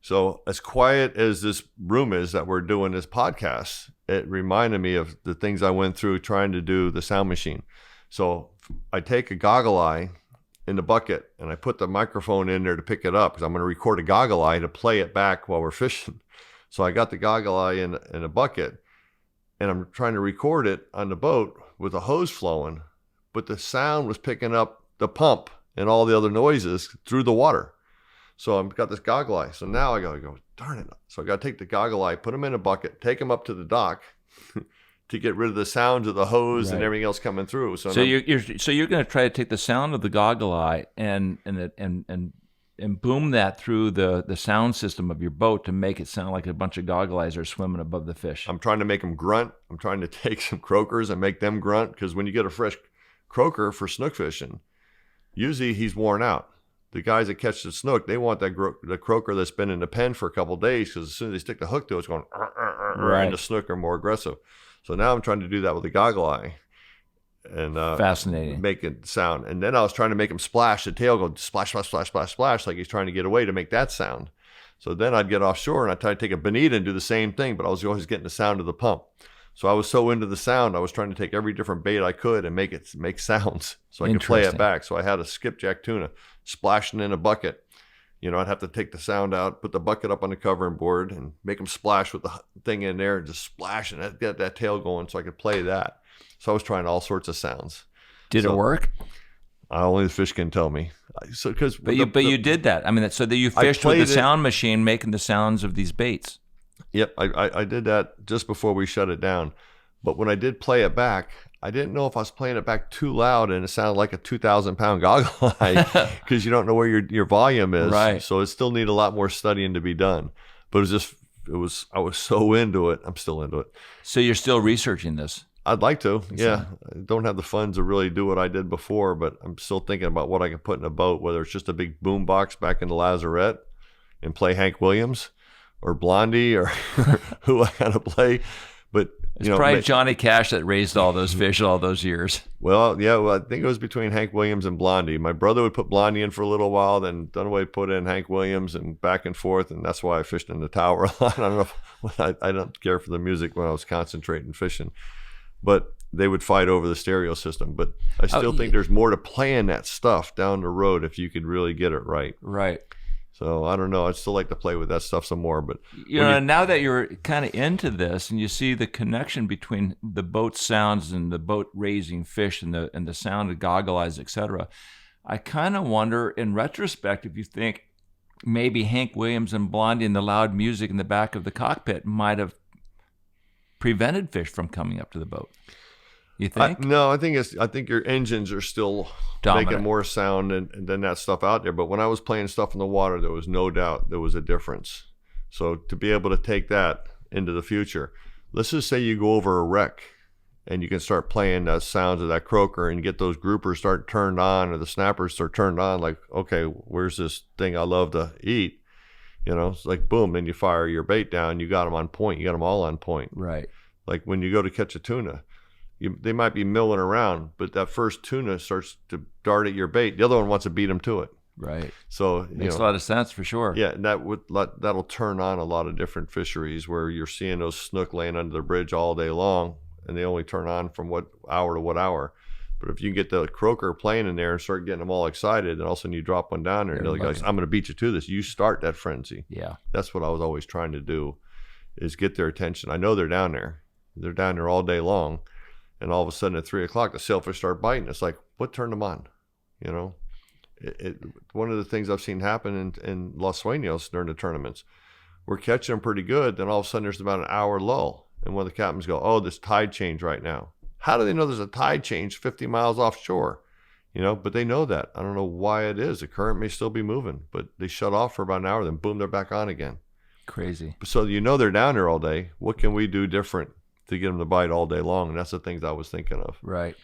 So as quiet as this room is that we're doing this podcast, it reminded me of the things I went through trying to do the sound machine. So I take a goggle eye in the bucket and I put the microphone in there to pick it up because I'm going to record a goggle eye to play it back while we're fishing. So I got the goggle eye in a bucket and I'm trying to record it on the boat with a hose flowing, but the sound was picking up the pump and all the other noises through the water. So I've got this goggle eye. So now I go, darn it. So I got to take the goggle eye, put them in a bucket, take them up to the dock to get rid of the sounds of the hose and everything else coming through. So you're going to try to take the sound of the goggle eye and boom that through the sound system of your boat to make it sound like a bunch of goggle eyes are swimming above the fish. I'm trying to make them grunt. I'm trying to take some croakers and make them grunt because when you get a fresh croaker for snook fishing, usually he's worn out. The guys that catch the snook, they want the croaker that's been in the pen for a couple of days because as soon as they stick the hook to it, it's going, and the snook are more aggressive. So now I'm trying to do that with the goggle eye and fascinating, make it sound. And then I was trying to make him splash, the tail go splash, splash, splash, splash, splash, like he's trying to get away to make that sound. So then I'd get offshore and I'd try to take a bonita and do the same thing, but I was always getting the sound of the pump. So I was so into the sound, I was trying to take every different bait I could and make sounds so I could play it back. So I had a skipjack tuna splashing in a bucket. You know, I'd have to take the sound out, put the bucket up on the covering board and make them splash with the thing in there and just splash and get that tail going so I could play that. So I was trying all sorts of sounds. Did it work? Only the fish can tell me. But you did that. I mean, so that you fished with the sound machine making the sounds of these baits. Yep, I did that just before we shut it down. But when I did play it back, I didn't know if I was playing it back too loud and it sounded like a 2,000-pound goggle eye because you don't know where your volume is. Right. So it still need a lot more studying to be done. But I was so into it. I'm still into it. So you're still researching this? I'd like to. Yeah. I don't have the funds to really do what I did before, but I'm still thinking about what I can put in a boat, whether it's just a big boom box back in the Lazarette and play Hank Williams or Blondie or who I gotta play. But it's probably Johnny Cash that raised all those fish all those years. Well, yeah, I think it was between Hank Williams and Blondie. My brother would put Blondie in for a little while, then Dunaway put in Hank Williams and back and forth, and that's why I fished in the tower a lot. I don't know if, I don't care for the music when I was concentrating fishing, but they would fight over the stereo system. But I still think there's more to playing that stuff down the road if you could really get it right. Right. So I don't know. I'd still like to play with that stuff some more. But now that you're kind of into this and you see the connection between the boat sounds and the boat raising fish and the sound of goggle eyes, etc., I kind of wonder, in retrospect, if you think maybe Hank Williams and Blondie and the loud music in the back of the cockpit might have prevented fish from coming up to the boat. You think? No, I think your engines are still dominant, making more sound than that stuff out there. But when I was playing stuff in the water, there was no doubt there was a difference. So to be able to take that into the future, let's just say you go over a wreck and you can start playing the sounds of that croaker and get those groupers start turned on or the snappers start turned on, like, okay, where's this thing I love to eat? You know, it's like, boom, then you fire your bait down, you got them on point, you got them all on point. Right. Like when you go to catch a tuna, they might be milling around, but that first tuna starts to dart at your bait. The other one wants to beat them to it. Right. So makes a lot of sense for sure. Yeah, and that'll turn on a lot of different fisheries where you're seeing those snook laying under the bridge all day long, and they only turn on from what hour to what hour. But if you get the croaker playing in there and start getting them all excited, and all of a sudden you drop one down there, and they're like, I'm going to beat you to this. You start that frenzy. Yeah. That's what I was always trying to do, is get their attention. I know they're down there. They're down there all day long. And all of a sudden at 3 o'clock, the sailfish start biting. It's like, what turned them on? You know, one of the things I've seen happen in Los Sueños during the tournaments, we're catching them pretty good. Then all of a sudden there's about an hour lull. And one of the captains go, oh, this tide change right now. How do they know there's a tide change 50 miles offshore? You know, but they know that. I don't know why it is. The current may still be moving, but they shut off for about an hour, then boom, they're back on again. Crazy. So you know they're down there all day. What can we do different to get them to bite all day long? And that's the things I was thinking of. Right.